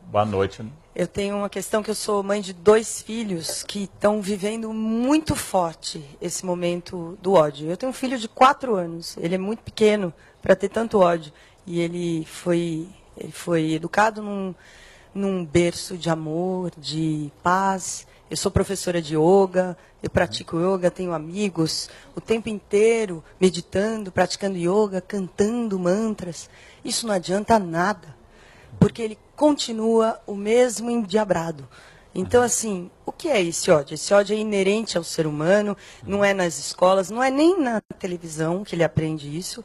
Boa noite. Eu tenho uma questão que eu sou mãe de 2 filhos que estão vivendo muito forte esse momento do ódio. Eu tenho um filho de 4 anos, ele é muito pequeno para ter tanto ódio. E ele foi educado num berço de amor, de paz. Eu sou professora de yoga, eu pratico yoga, tenho amigos o tempo inteiro meditando, praticando yoga, cantando mantras. Isso não adianta nada, porque ele continua o mesmo endiabrado. Então, assim, o que é esse ódio? Esse ódio é inerente ao ser humano, não é nas escolas, não é nem na televisão que ele aprende isso.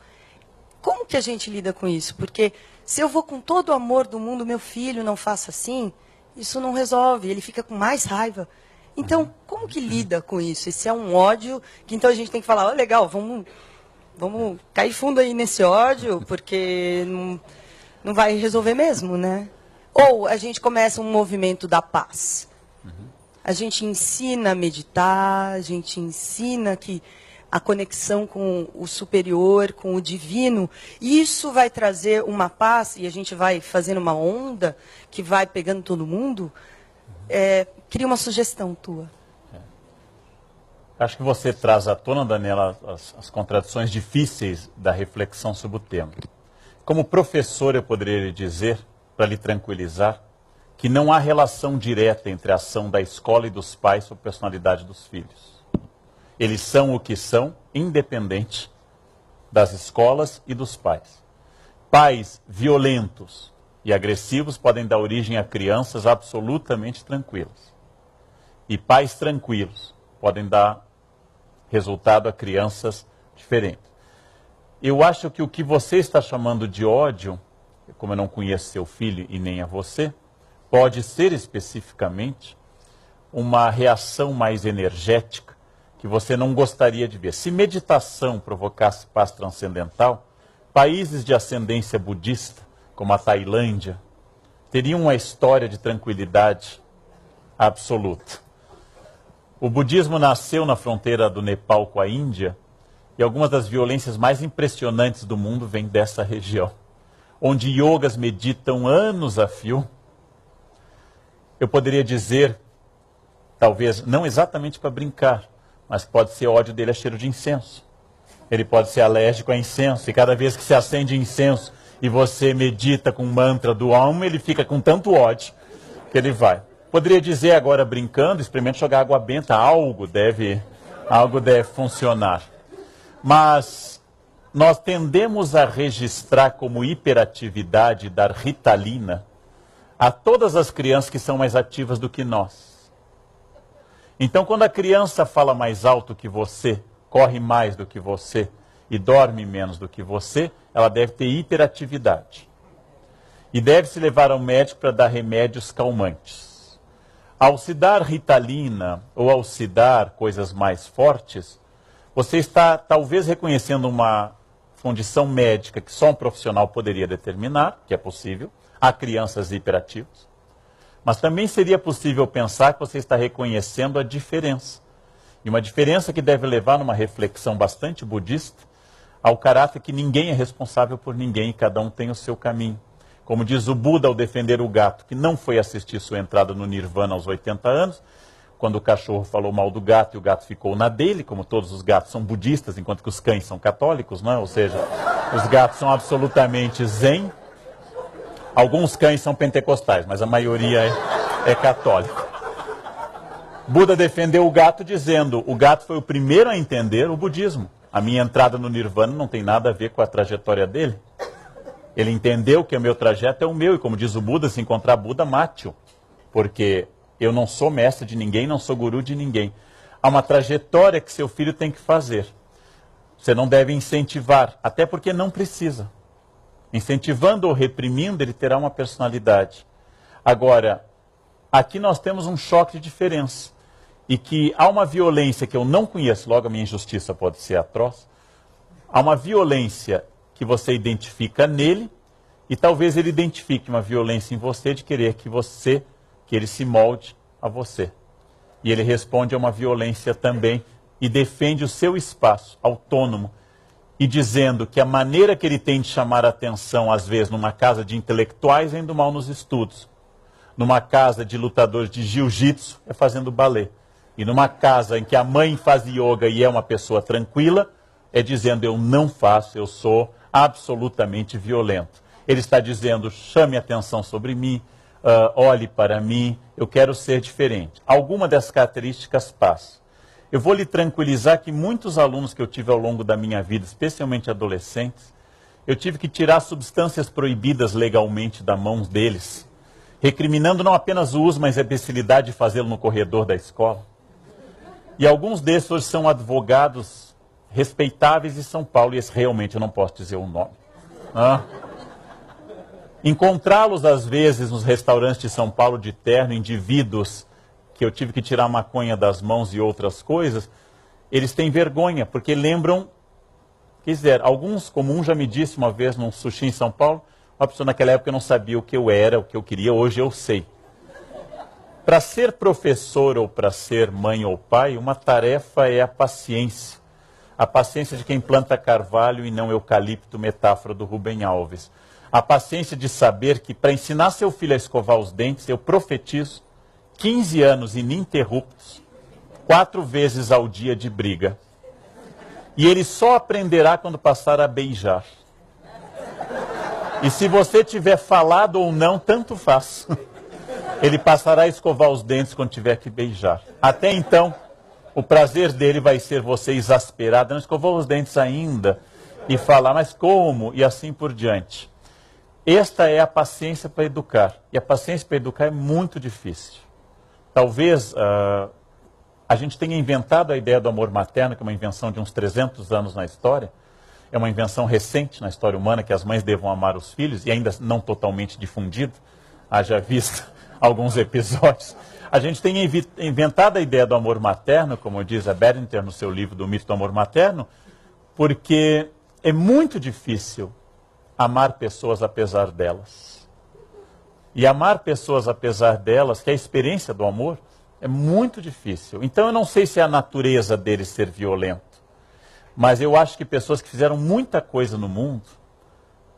Como que a gente lida com isso? Porque se eu vou com todo o amor do mundo, meu filho não faça assim, isso não resolve, ele fica com mais raiva. Então, como que lida com isso? Esse é um ódio que então a gente tem que falar, legal, vamos cair fundo aí nesse ódio, porque não vai resolver mesmo, né? Ou a gente começa um movimento da paz. A gente ensina a meditar, a gente ensina que a conexão com o superior, com o divino, isso vai trazer uma paz, e a gente vai fazendo uma onda que vai pegando todo mundo. Queria uma sugestão tua. Acho que você traz à tona, Daniela, as contradições difíceis da reflexão sobre o tema. Como professor, eu poderia lhe dizer, para lhe tranquilizar, que não há relação direta entre a ação da escola e dos pais sobre a personalidade dos filhos. Eles são o que são, independente das escolas e dos pais. Pais violentos e agressivos podem dar origem a crianças absolutamente tranquilas. E pais tranquilos podem dar resultado a crianças diferentes. Eu acho que o que você está chamando de ódio, como eu não conheço seu filho e nem a você, pode ser especificamente uma reação mais energética que você não gostaria de ver. Se meditação provocasse paz transcendental, países de ascendência budista, como a Tailândia, teriam uma história de tranquilidade absoluta. O budismo nasceu na fronteira do Nepal com a Índia, e algumas das violências mais impressionantes do mundo vêm dessa região, onde yogas meditam anos a fio. Eu poderia dizer, talvez não exatamente para brincar, mas pode ser ódio dele a cheiro de incenso. Ele pode ser alérgico a incenso, e cada vez que se acende incenso e você medita com o mantra do Om, ele fica com tanto ódio que ele vai. Poderia dizer agora brincando, experimente jogar água benta, algo deve funcionar. Mas nós tendemos a registrar como hiperatividade, dar Ritalina, a todas as crianças que são mais ativas do que nós. Então, quando a criança fala mais alto que você, corre mais do que você e dorme menos do que você, ela deve ter hiperatividade. E deve se levar ao médico para dar remédios calmantes. Ao se dar Ritalina ou ao se dar coisas mais fortes, você está talvez reconhecendo uma condição médica que só um profissional poderia determinar, que é possível, há crianças hiperativas. Mas também seria possível pensar que você está reconhecendo a diferença. E uma diferença que deve levar numa reflexão bastante budista ao caráter que ninguém é responsável por ninguém e cada um tem o seu caminho. Como diz o Buda ao defender o gato, que não foi assistir sua entrada no Nirvana aos 80 anos, quando o cachorro falou mal do gato e o gato ficou na dele, como todos os gatos são budistas, enquanto que os cães são católicos, não é? Ou seja, os gatos são absolutamente zen. Alguns cães são pentecostais, mas a maioria é católico. Buda defendeu o gato dizendo, o gato foi o primeiro a entender o budismo. A minha entrada no Nirvana não tem nada a ver com a trajetória dele. Ele entendeu que o meu trajeto é o meu, e como diz o Buda, se encontrar Buda, mate-o. Porque eu não sou mestre de ninguém, não sou guru de ninguém. Há uma trajetória que seu filho tem que fazer. Você não deve incentivar, até porque não precisa. Incentivando ou reprimindo, ele terá uma personalidade. Agora, aqui nós temos um choque de diferença. E que há uma violência que eu não conheço, logo a minha injustiça pode ser atroz. Há uma violência que você identifica nele, e talvez ele identifique uma violência em você de querer que ele se molde a você. E ele responde a uma violência também e defende o seu espaço autônomo e dizendo que a maneira que ele tem de chamar a atenção, às vezes, numa casa de intelectuais, é indo mal nos estudos. Numa casa de lutadores de jiu-jitsu, é fazendo balé. E numa casa em que a mãe faz yoga e é uma pessoa tranquila, é dizendo, eu não faço, eu sou absolutamente violento. Ele está dizendo, chame atenção sobre mim, olhe para mim, eu quero ser diferente. Alguma dessas características passam. Eu vou lhe tranquilizar que muitos alunos que eu tive ao longo da minha vida, especialmente adolescentes, eu tive que tirar substâncias proibidas legalmente das mãos deles, recriminando não apenas o uso, mas a imbecilidade de fazê-lo no corredor da escola. E alguns desses hoje são advogados respeitáveis em São Paulo, e esse realmente eu não posso dizer o nome. Encontrá-los, às vezes, nos restaurantes de São Paulo de terno, indivíduos que eu tive que tirar maconha das mãos e outras coisas, eles têm vergonha, porque lembram, alguns, como um já me disse uma vez num sushi em São Paulo, uma pessoa naquela época não sabia o que eu era, o que eu queria, hoje eu sei. Para ser professor ou para ser mãe ou pai, uma tarefa é a paciência. A paciência de quem planta carvalho e não eucalipto, metáfora do Rubem Alves. A paciência de saber que para ensinar seu filho a escovar os dentes, eu profetizo 15 anos ininterruptos, 4 vezes ao dia de briga. E ele só aprenderá quando passar a beijar. E se você tiver falado ou não, tanto faz. Ele passará a escovar os dentes quando tiver que beijar. Até então, o prazer dele vai ser você exasperado, não escovou os dentes ainda, e falar, mas como? E assim por diante. Esta é a paciência para educar. E a paciência para educar é muito difícil. Talvez a gente tenha inventado a ideia do amor materno, que é uma invenção de uns 300 anos na história. É uma invenção recente na história humana, que as mães devam amar os filhos, e ainda não totalmente difundido. Haja visto alguns episódios. A gente tem inventado a ideia do amor materno, como diz a Bedington no seu livro do mito do amor materno, porque é muito difícil amar pessoas apesar delas. E amar pessoas apesar delas, que é a experiência do amor, é muito difícil. Então eu não sei se é a natureza dele ser violento, mas eu acho que pessoas que fizeram muita coisa no mundo,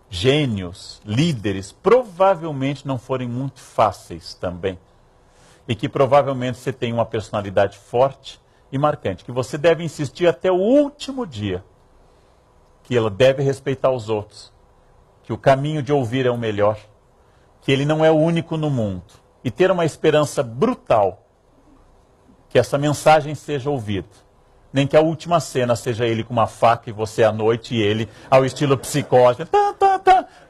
gênios, líderes, provavelmente não forem muito fáceis também. E que provavelmente você tem uma personalidade forte e marcante, que você deve insistir até o último dia, que ela deve respeitar os outros, que o caminho de ouvir é o melhor, que ele não é o único no mundo, e ter uma esperança brutal que essa mensagem seja ouvida. Nem que a última cena seja ele com uma faca e você à noite e ele ao estilo psicótico,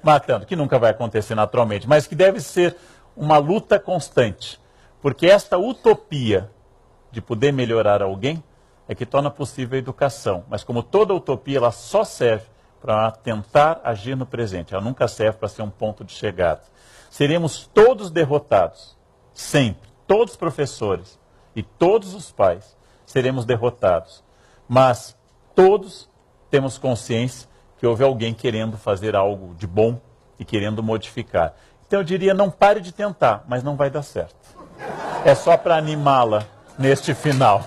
matando, que nunca vai acontecer naturalmente, mas que deve ser uma luta constante. Porque esta utopia de poder melhorar alguém é que torna possível a educação. Mas como toda utopia, ela só serve para tentar agir no presente. Ela nunca serve para ser um ponto de chegada. Seremos todos derrotados, sempre. Todos os professores e todos os pais seremos derrotados. Mas todos temos consciência que houve alguém querendo fazer algo de bom e querendo modificar. Então eu diria, não pare de tentar, mas não vai dar certo. É só para animá-la neste final.